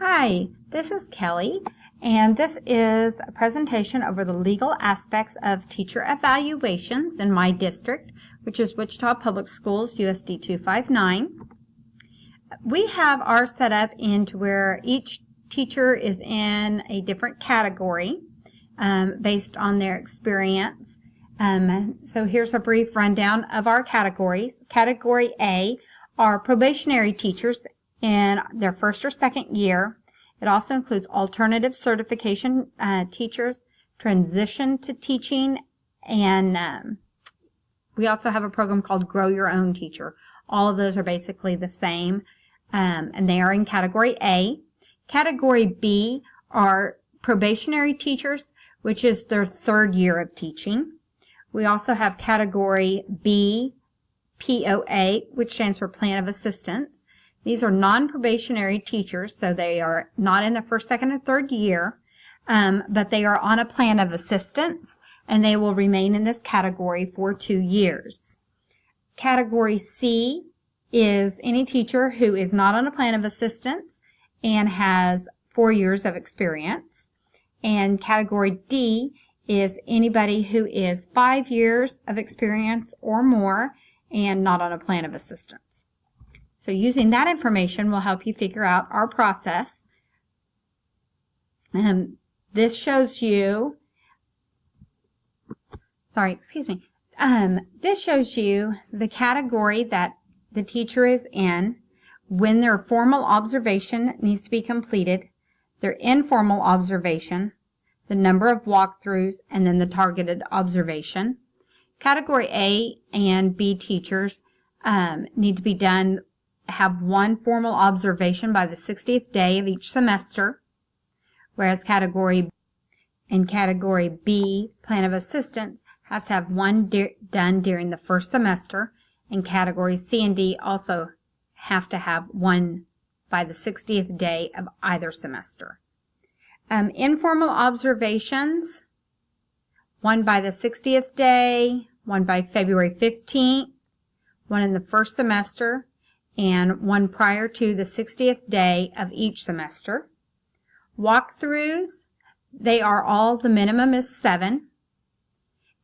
Hi, this is Kelly, and this is a presentation over the legal aspects of teacher evaluations in my district, which is Wichita Public Schools, USD 259. We have ours set up into where each teacher is in a different category based on their experience. So here's a brief rundown of our categories. Category A are probationary teachers in their first or second year. It also includes alternative certification teachers, transition to teaching, and we also have a program called Grow Your Own Teacher. All of those are basically the same, and they are in Category A. Category B are probationary teachers, which is their third year of teaching. We also have Category B, POA, which stands for Plan of Assistance. These are non-probationary teachers, so they are not in the first, second, or third year, but they are on a plan of assistance, and they will remain in this category for 2 years. Category C is any teacher who is not on a plan of assistance and has 4 years of experience. And Category D is anybody who is 5 years of experience or more and not on a plan of assistance. So using that information will help you figure out our process. This shows you, this shows you the category that the teacher is in, when their formal observation needs to be completed, their informal observation, the number of walkthroughs, and then the targeted observation. Category A and B teachers need to be done, have one formal observation by the 60th day of each semester, whereas Category B, Plan of Assistance, has to have one done during the first semester, and Categories C and D also have to have one by the 60th day of either semester. Informal observations, one by the 60th day, one by February 15th, one in the first semester, and one prior to the 60th day of each semester. Walkthroughs, they are all, the minimum is 7,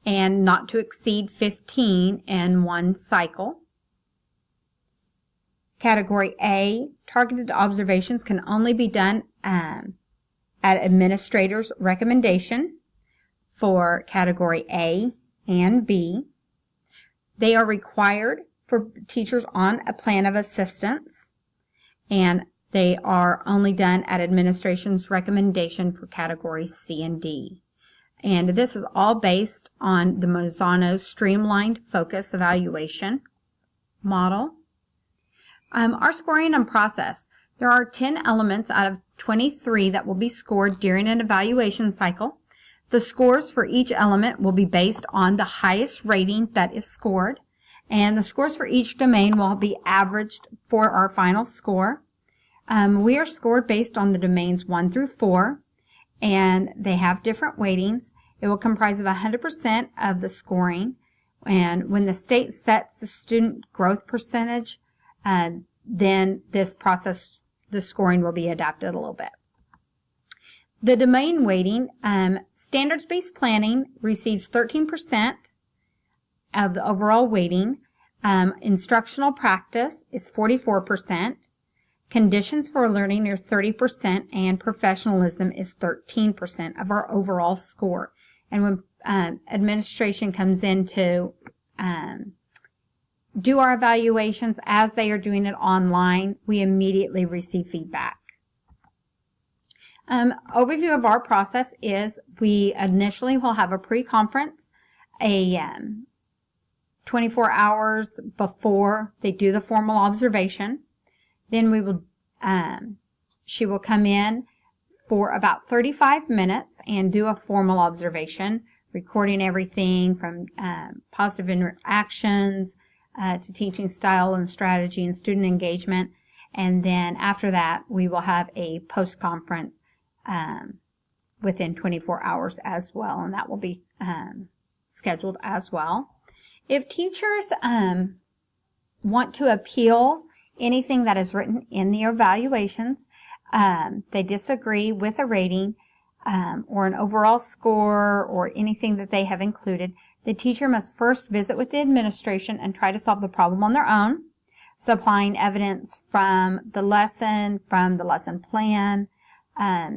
and not to exceed 15 in one cycle. Category A, targeted observations can only be done at administrator's recommendation for Category A and B. They are required for teachers on a plan of assistance, and they are only done at administration's recommendation for Categories C and D. And this is all based on the Mazzano Streamlined Focus Evaluation model. Our scoring and process. There are 10 elements out of 23 that will be scored during an evaluation cycle. The scores for each element will be based on the highest rating that is scored, and the scores for each domain will be averaged for our final score. We are scored based on the domains 1 through 4, and they have different weightings. It will comprise of 100% of the scoring, and when the state sets the student growth percentage, then this process, the scoring will be adapted a little bit. The domain weighting, standards-based planning receives 13% of the overall weighting. Instructional practice is 44%. Conditions for learning are 30%, and professionalism is 13% of our overall score. And when administration comes in to do our evaluations, as they are doing it online, we immediately receive feedback. Overview of our process is we initially will have a pre-conference, 24 hours before they do the formal observation. Then we will, she will come in for about 35 minutes and do a formal observation, recording everything from positive interactions to teaching style and strategy and student engagement. And then after that, we will have a post-conference within 24 hours as well, and that will be scheduled as well. If teachers want to appeal anything that is written in the evaluations, they disagree with a rating or an overall score or anything that they have included, the teacher must first visit with the administration and try to solve the problem on their own, supplying evidence from the lesson plan,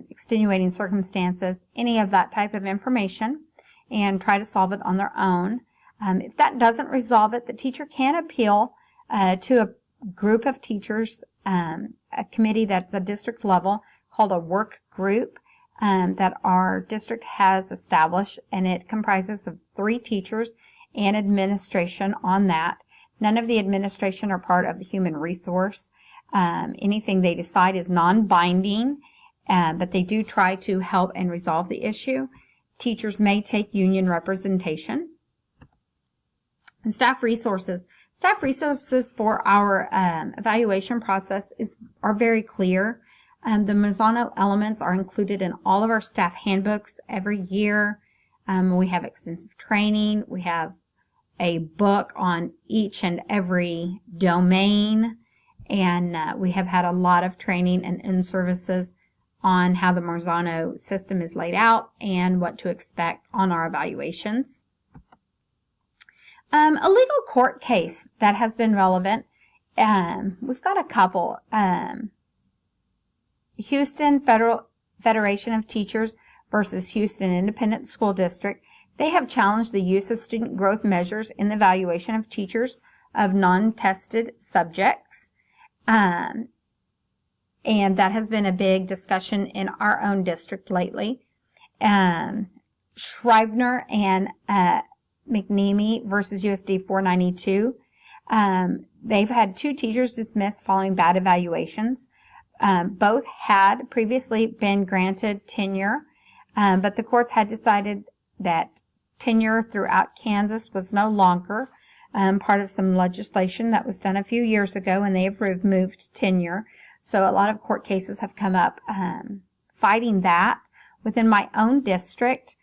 extenuating circumstances, any of that type of information, and try to solve it on their own. If that doesn't resolve it, the teacher can appeal to a group of teachers, a committee that's a district level called a work group that our district has established, and it comprises of 3 teachers and administration on that. None of the administration are part of the human resource. Anything they decide is non-binding, but they do try to help and resolve the issue. Teachers may take union representation. And staff resources. Staff resources for our evaluation process are very clear. The Marzano elements are included in all of our staff handbooks every year. We have extensive training. We have a book on each and every domain, and we have had a lot of training and in-services on how the Marzano system is laid out and what to expect on our evaluations. A legal court case that has been relevant, we've got a couple. Houston Federation of Teachers versus Houston Independent School District. They have challenged the use of student growth measures in the evaluation of teachers of non-tested subjects. And that has been a big discussion in our own district lately. Schreibner and McNeamy versus USD 492. They've had 2 teachers dismissed following bad evaluations. Both had previously been granted tenure, but the courts had decided that tenure throughout Kansas was no longer part of some legislation that was done a few years ago, and they have removed tenure. So a lot of court cases have come up fighting that. Within my own district,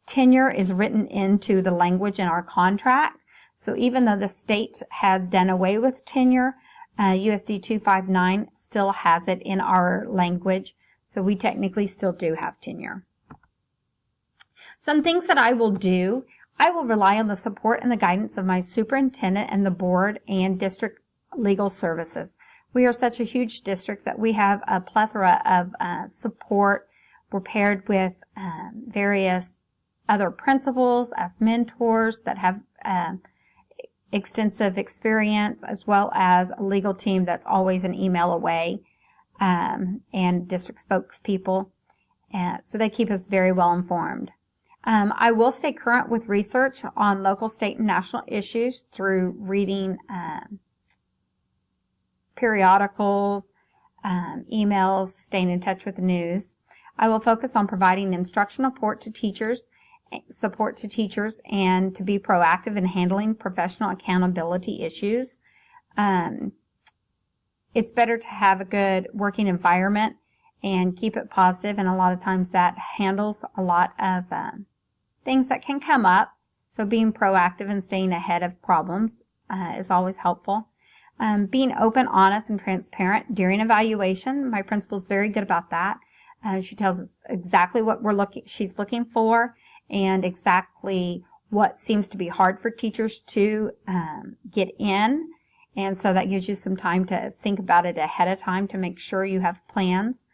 tenure is written into the language in our contract. So even though the state has done away with tenure, USD 259 still has it in our language. So we technically still do have tenure. Some things that I will do, I will rely on the support and the guidance of my superintendent and the board and district legal services. We are such a huge district that we have a plethora of support. We're paired with various other principals as mentors that have extensive experience, as well as a legal team that's always an email away, and district spokespeople. So they keep us very well informed. I will stay current with research on local, state, and national issues through reading periodicals, emails, staying in touch with the news. I will focus on providing instructional support to teachers and to be proactive in handling professional accountability issues. It's better to have a good working environment and keep it positive, and a lot of times that handles a lot of things that can come up. So being proactive and staying ahead of problems is always helpful. Being open, honest, and transparent during evaluation. My principal is very good about that. She tells us exactly what she's looking for, and exactly what seems to be hard for teachers to get in. And so that gives you some time to think about it ahead of time to make sure you have plans.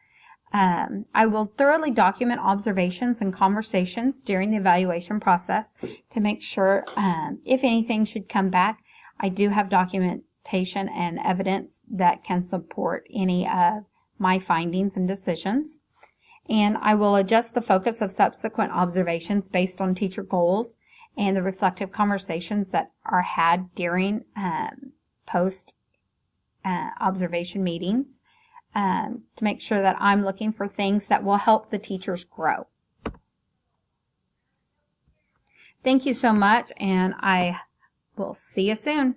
I will thoroughly document observations and conversations during the evaluation process to make sure if anything should come back, I do have documentation and evidence that can support any of my findings and decisions. And I will adjust the focus of subsequent observations based on teacher goals and the reflective conversations that are had during post observation meetings to make sure that I'm looking for things that will help the teachers grow. Thank you so much, and I will see you soon.